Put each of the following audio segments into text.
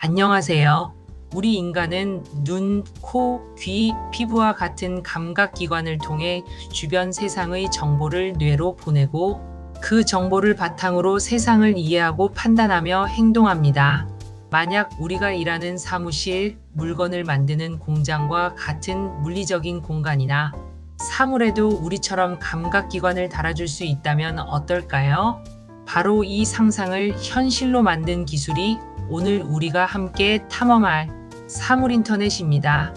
안녕하세요. 우리 인간은 눈, 코, 귀, 피부와 같은 감각기관을 통해 주변 세상의 정보를 뇌로 보내고 그 정보를 바탕으로 세상을 이해하고 판단하며 행동합니다. 만약 우리가 일하는 사무실, 물건을 만드는 공장과 같은 물리적인 공간이나 사물에도 우리처럼 감각기관을 달아줄 수 있다면 어떨까요? 바로 이 상상을 현실로 만든 기술이 오늘 우리가 함께 탐험할 사물 인터넷입니다.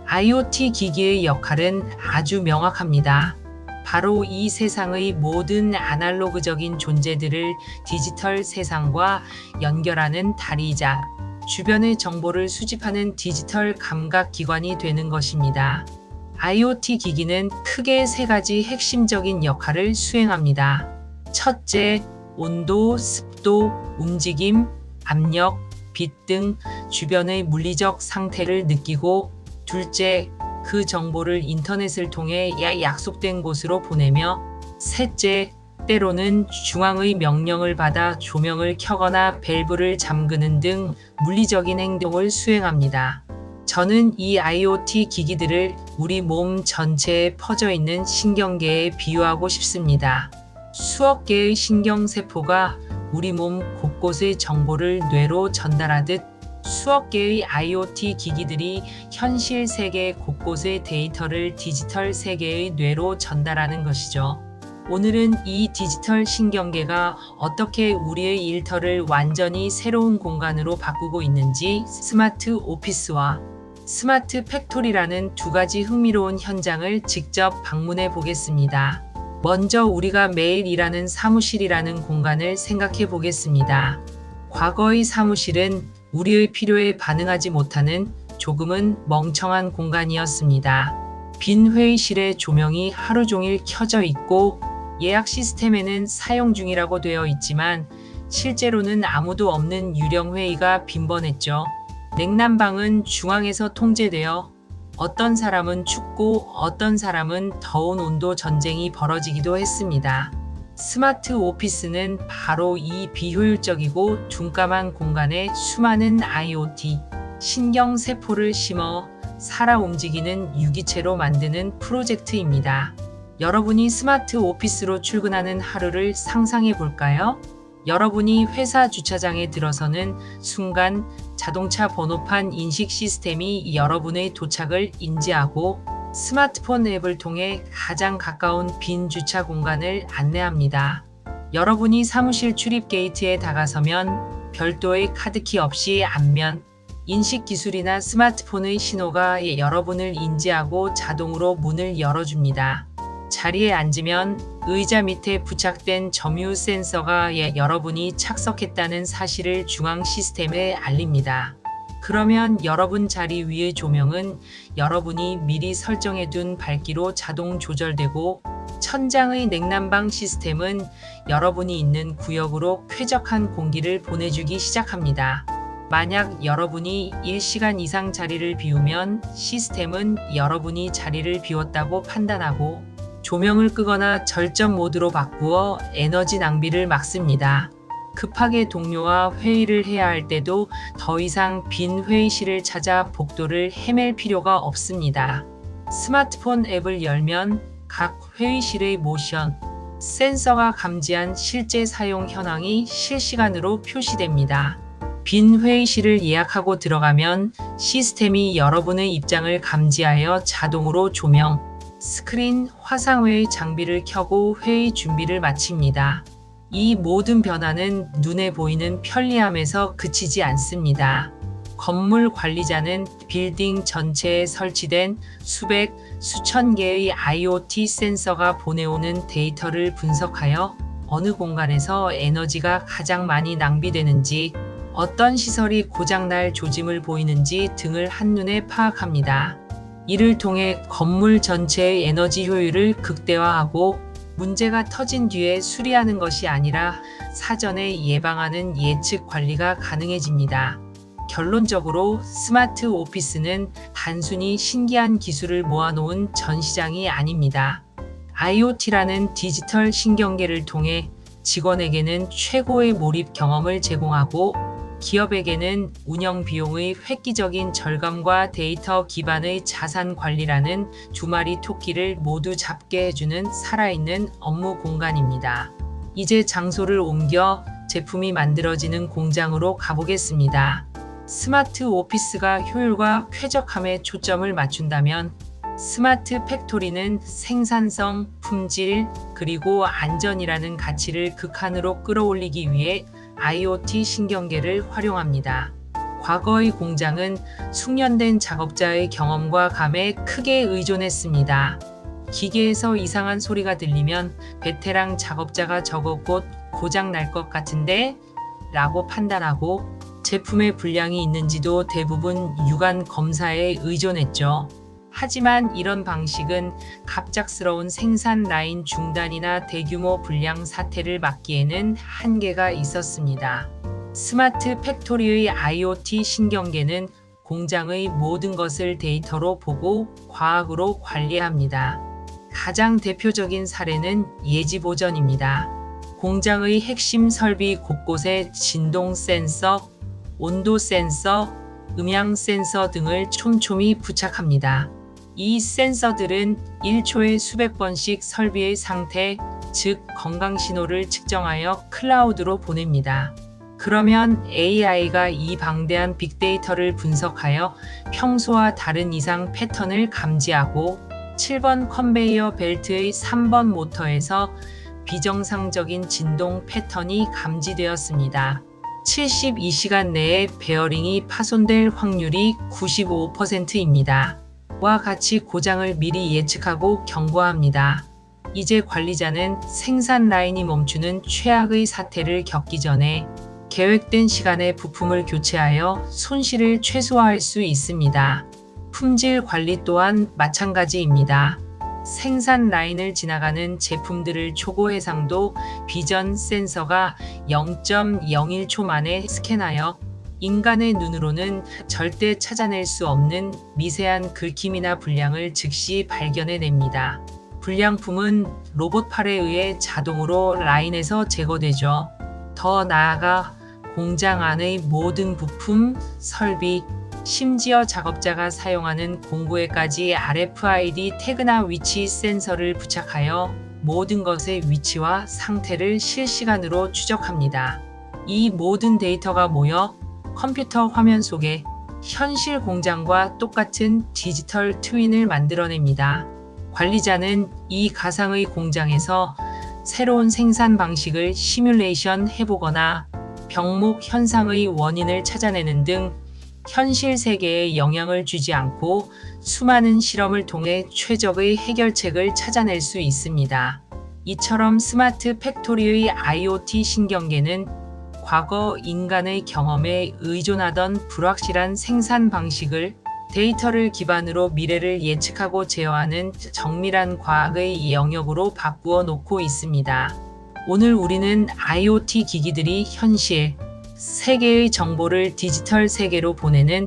IoT 기기의 역할은 아주 명확합니다. 바로 이 세상의 모든 아날로그적인 존재들을 디지털 세상과 연결하는 다리이자 주변의 정보를 수집하는 디지털 감각 기관이 되는 것입니다. IoT 기기는 크게 세 가지 핵심적인 역할을 수행합니다. 첫째, 온도, 습도, 움직임, 압력, 빛 등 주변의 물리적 상태를 느끼고, 둘째, 그 정보를 인터넷을 통해 약속된 곳으로 보내며, 셋째, 때로는 중앙의 명령을 받아 조명을 켜거나 밸브를 잠그는 등 물리적인 행동을 수행합니다. 저는 이 IoT 기기들을 우리 몸 전체에 퍼져 있는 신경계에 비유하고 싶습니다. 수억 개의 신경세포가 우리 몸 곳곳의 정보를 뇌로 전달하듯 수억 개의 IoT 기기들이 현실 세계 곳곳의 데이터를 디지털 세계의 뇌로 전달하는 것이죠. 오늘은 이 디지털 신경계가 어떻게 우리의 일터를 완전히 새로운 공간으로 바꾸고 있는지 스마트 오피스와 스마트 팩토리라는 두 가지 흥미로운 현장을 직접 방문해 보겠습니다. 먼저 우리가 매일 일하는 사무실이라는 공간을 생각해 보겠습니다. 과거의 사무실은 우리의 필요에 반응하지 못하는 조금은 멍청한 공간이었습니다. 빈 회의실에 조명이 하루 종일 켜져 있고 예약 시스템에는 사용 중이라고 되어 있지만 실제로는 아무도 없는 유령 회의가 빈번했죠. 냉난방은 중앙에서 통제되어 어떤 사람은 춥고 어떤 사람은 더운 온도 전쟁이 벌어지기도 했습니다. 스마트 오피스는 바로 이 비효율적이고 둔감한 공간에 수많은 IoT, 신경세포를 심어 살아 움직이는 유기체로 만드는 프로젝트입니다. 여러분이 스마트 오피스로 출근하는 하루를 상상해 볼까요? 여러분이 회사 주차장에 들어서는 순간 자동차 번호판 인식 시스템이 여러분의 도착을 인지하고 스마트폰 앱을 통해 가장 가까운 빈 주차 공간을 안내합니다. 여러분이 사무실 출입 게이트에 다가서면 별도의 카드키 없이 안면 인식 기술이나 스마트폰의 신호가 여러분을 인지하고 자동으로 문을 열어줍니다. 자리에 앉으면 의자 밑에 부착된 점유 센서가 여러분이 착석했다는 사실을 중앙 시스템에 알립니다. 그러면 여러분 자리 위의 조명은 여러분이 미리 설정해둔 밝기로 자동 조절되고, 천장의 냉난방 시스템은 여러분이 있는 구역으로 쾌적한 공기를 보내주기 시작합니다. 만약 여러분이 1시간 이상 자리를 비우면 시스템은 여러분이 자리를 비웠다고 판단하고 조명을 끄거나 절전 모드로 바꾸어 에너지 낭비를 막습니다. 급하게 동료와 회의를 해야 할 때도 더 이상 빈 회의실을 찾아 복도를 헤맬 필요가 없습니다. 스마트폰 앱을 열면 각 회의실의 모션, 센서가 감지한 실제 사용 현황이 실시간으로 표시됩니다. 빈 회의실을 예약하고 들어가면 시스템이 여러분의 입장을 감지하여 자동으로 조명, 스크린, 화상회의 장비를 켜고 회의 준비를 마칩니다. 이 모든 변화는 눈에 보이는 편리함에서 그치지 않습니다. 건물 관리자는 빌딩 전체에 설치된 수백, 수천 개의 IoT 센서가 보내오는 데이터를 분석하여 어느 공간에서 에너지가 가장 많이 낭비되는지, 어떤 시설이 고장날 조짐을 보이는지 등을 한눈에 파악합니다. 이를 통해 건물 전체의 에너지 효율을 극대화하고 문제가 터진 뒤에 수리하는 것이 아니라 사전에 예방하는 예측 관리가 가능해집니다. 결론적으로 스마트 오피스는 단순히 신기한 기술을 모아놓은 전시장이 아닙니다. IoT라는 디지털 신경계를 통해 직원에게는 최고의 몰입 경험을 제공하고 기업에게는 운영 비용의 획기적인 절감과 데이터 기반의 자산 관리라는 두 마리 토끼를 모두 잡게 해주는 살아있는 업무 공간입니다. 이제 장소를 옮겨 제품이 만들어지는 공장으로 가보겠습니다. 스마트 오피스가 효율과 쾌적함에 초점을 맞춘다면 스마트 팩토리는 생산성, 품질, 그리고 안전이라는 가치를 극한으로 끌어올리기 위해 IoT 신경계를 활용합니다. 과거의 공장은 숙련된 작업자의 경험과 감에 크게 의존했습니다. 기계에서 이상한 소리가 들리면 베테랑 작업자가 저거 곧 고장 날 것 같은데? 라고 판단하고 제품의 불량이 있는지도 대부분 육안 검사에 의존했죠. 하지만 이런 방식은 갑작스러운 생산 라인 중단이나 대규모 불량 사태를 막기에는 한계가 있었습니다. 스마트 팩토리의 IoT 신경계는 공장의 모든 것을 데이터로 보고 과학으로 관리합니다. 가장 대표적인 사례는 예지보전입니다. 공장의 핵심 설비 곳곳에 진동 센서, 온도 센서, 음향 센서 등을 촘촘히 부착합니다. 이 센서들은 1초에 수백 번씩 설비의 상태, 즉 건강 신호를 측정하여 클라우드로 보냅니다. 그러면 AI가 이 방대한 빅데이터를 분석하여 평소와 다른 이상 패턴을 감지하고 7번 컨베이어 벨트의 3번 모터에서 비정상적인 진동 패턴이 감지되었습니다. 72시간 내에 베어링이 파손될 확률이 95%입니다. 와 같이 고장을 미리 예측하고 경고합니다. 이제 관리자는 생산 라인이 멈추는 최악의 사태를 겪기 전에 계획된 시간에 부품을 교체하여 손실을 최소화할 수 있습니다. 품질 관리 또한 마찬가지입니다. 생산 라인을 지나가는 제품들을 초고 해상도 비전 센서가 0.01초 만에 스캔하여 인간의 눈으로는 절대 찾아낼 수 없는 미세한 긁힘이나 불량을 즉시 발견해냅니다. 불량품은 로봇팔에 의해 자동으로 라인에서 제거되죠. 더 나아가 공장 안의 모든 부품, 설비, 심지어 작업자가 사용하는 공구에까지 RFID 태그나 위치 센서를 부착하여 모든 것의 위치와 상태를 실시간으로 추적합니다. 이 모든 데이터가 모여 컴퓨터 화면 속에 현실 공장과 똑같은 디지털 트윈을 만들어냅니다. 관리자는 이 가상의 공장에서 새로운 생산 방식을 시뮬레이션 해보거나 병목 현상의 원인을 찾아내는 등 현실 세계에 영향을 주지 않고 수많은 실험을 통해 최적의 해결책을 찾아낼 수 있습니다. 이처럼 스마트 팩토리의 IoT 신경계는 과거 인간의 경험에 의존하던 불확실한 생산 방식을 데이터를 기반으로 미래를 예측하고 제어하는 정밀한 과학의 영역으로 바꾸어 놓고 있습니다. 오늘 우리는 IoT 기기들이 현실, 세계의 정보를 디지털 세계로 보내는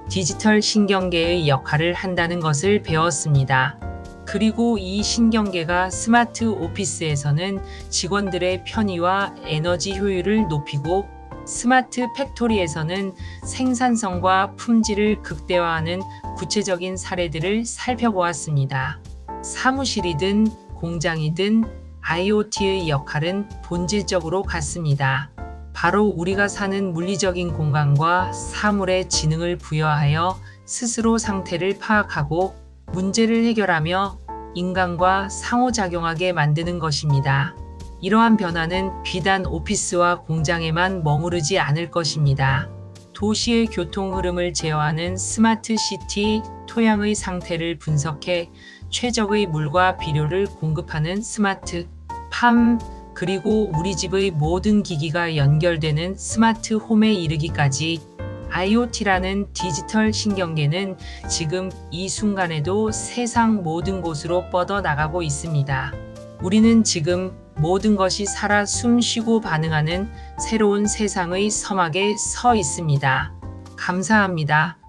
디지털 신경계의 역할을 한다는 것을 배웠습니다. 그리고 이 신경계가 스마트 오피스에서는 직원들의 편의와 에너지 효율을 높이고 스마트 팩토리에서는 생산성과 품질을 극대화하는 구체적인 사례들을 살펴보았습니다. 사무실이든 공장이든 IoT의 역할은 본질적으로 같습니다. 바로 우리가 사는 물리적인 공간과 사물의 지능을 부여하여 스스로 상태를 파악하고 문제를 해결하며 인간과 상호작용하게 만드는 것입니다. 이러한 변화는 비단 오피스와 공장에만 머무르지 않을 것입니다. 도시의 교통 흐름을 제어하는 스마트 시티, 토양의 상태를 분석해 최적의 물과 비료를 공급하는 스마트 팜, 그리고 우리 집의 모든 기기가 연결되는 스마트 홈에 이르기까지 IoT라는 디지털 신경계는 지금 이 순간에도 세상 모든 곳으로 뻗어 나가고 있습니다. 우리는 지금 모든 것이 살아 숨쉬고 반응하는 새로운 세상의 서막에 서 있습니다. 감사합니다.